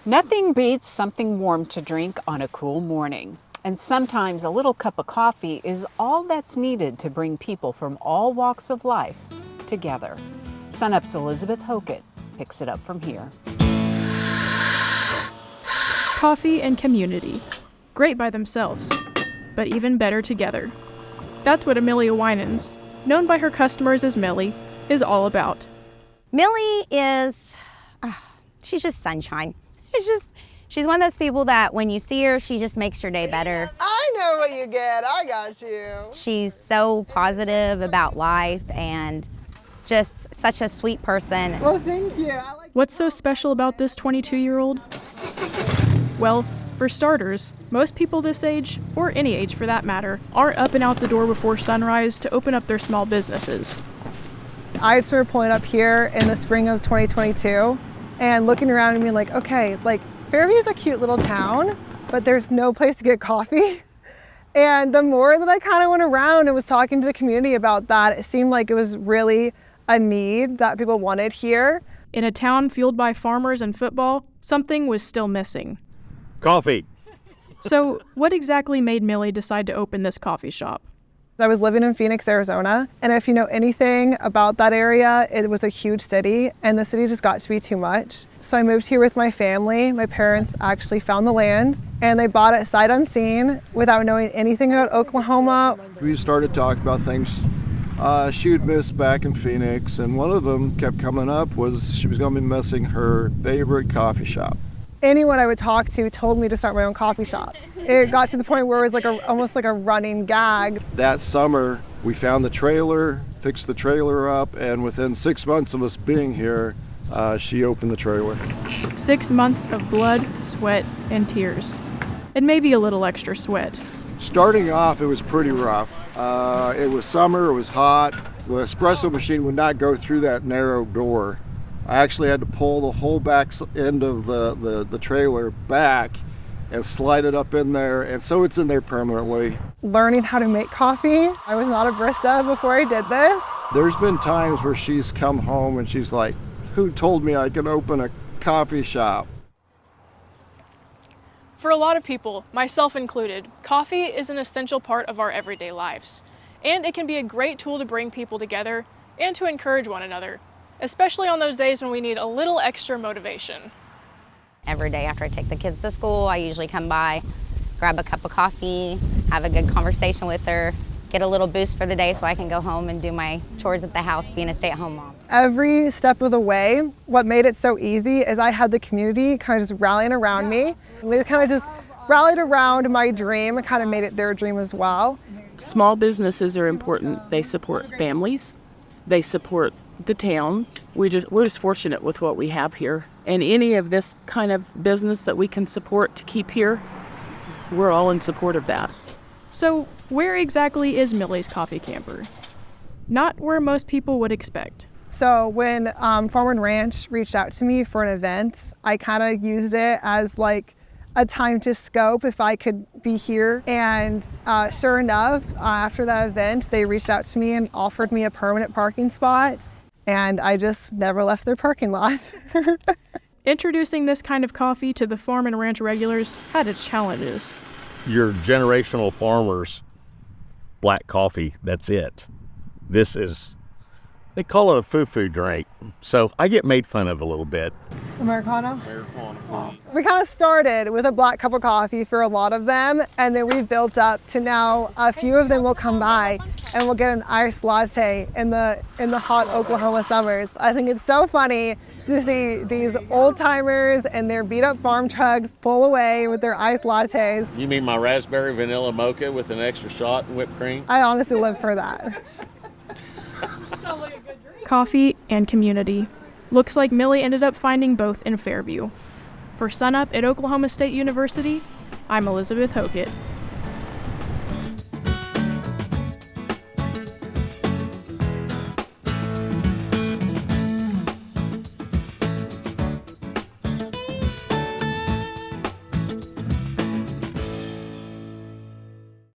Nothing beats something warm to drink on a cool morning. And sometimes a little cup of coffee is all that's needed to bring people from all walks of life together. SUNUP's Elizabeth Hockett picks it up from here. Coffee and community. Great by themselves, but even better together. That's what Amelia Winans, known by her customers as Millie, is all about. Millie is, she's just sunshine. She's one of those people that when you see her, she just makes your day better. I know what you get, I got you. She's so positive about life and just such a sweet person. Well, thank you. What's so special about this 22-year-old? Well, for starters, most people this age, or any age for that matter, aren't up and out the door before sunrise to open up their small businesses. I just started pulling up here in the spring of 2022 and looking around and being like, okay, like Fairview's a cute little town, but there's no place to get coffee. And the more that I kind of went around and was talking to the community about that, it seemed like it was really a need that people wanted here. In a town fueled by farmers and football, something was still missing. Coffee. So what exactly made Millie decide to open this coffee shop? I was living in Phoenix, Arizona, and if you know anything about that area, it was a huge city, and the city just got to be too much. So I moved here with my family. My parents actually found the land, and they bought it sight unseen without knowing anything about Oklahoma. We started talking about things she would miss back in Phoenix, and one of them kept coming up was she was going to be missing her favorite coffee shop. Anyone I would talk to told me to start my own coffee shop. It got to the point where it was like almost like a running gag. That summer, we found the trailer, fixed the trailer up, and within 6 months of us being here, she opened the trailer. 6 months of blood, sweat, and tears. And maybe a little extra sweat. Starting off, it was pretty rough. It was summer, it was hot. The espresso machine would not go through that narrow door. I actually had to pull the whole back end of the trailer back and slide it up in there, and so it's in there permanently. Learning how to make coffee. I was not a barista before I did this. There's been times where she's come home and she's like, who told me I could open a coffee shop? For a lot of people, myself included, coffee is an essential part of our everyday lives. And it can be a great tool to bring people together and to encourage one another, especially on those days when we need a little extra motivation. Every day after I take the kids to school, I usually come by, grab a cup of coffee, have a good conversation with her, get a little boost for the day so I can go home and do my chores at the house, being a stay-at-home mom. Every step of the way, what made it so easy is I had the community kind of just rallying around me. They kind of just rallied around my dream and kind of made it their dream as well. Small businesses are important. They support families. They support the town. We're just fortunate with what we have here. And any of this kind of business that we can support to keep here, we're all in support of that. So where exactly is Millie's Coffee Camper? Not where most people would expect. So when Farm and Ranch reached out to me for an event, I kind of used it as like a time to scope if I could be here. And sure enough, after that event, they reached out to me and offered me a permanent parking spot. And I just never left their parking lot. Introducing this kind of coffee to the Farm and Ranch regulars had its challenges. Your generational farmers, black coffee, that's it. This is, they call it a foo-foo drink. So I get made fun of a little bit. Americano? We kind of started with a black cup of coffee for a lot of them, and then we built up to now a few of them will come by and we'll get an iced latte in the hot Oklahoma summers. I think it's so funny to see these old timers and their beat up farm trucks pull away with their iced lattes. You mean my raspberry vanilla mocha with an extra shot and whipped cream? I honestly live for that. Coffee and community. Looks like Millie ended up finding both in Fairview. For SUNUP at Oklahoma State University, I'm Elizabeth Hockett.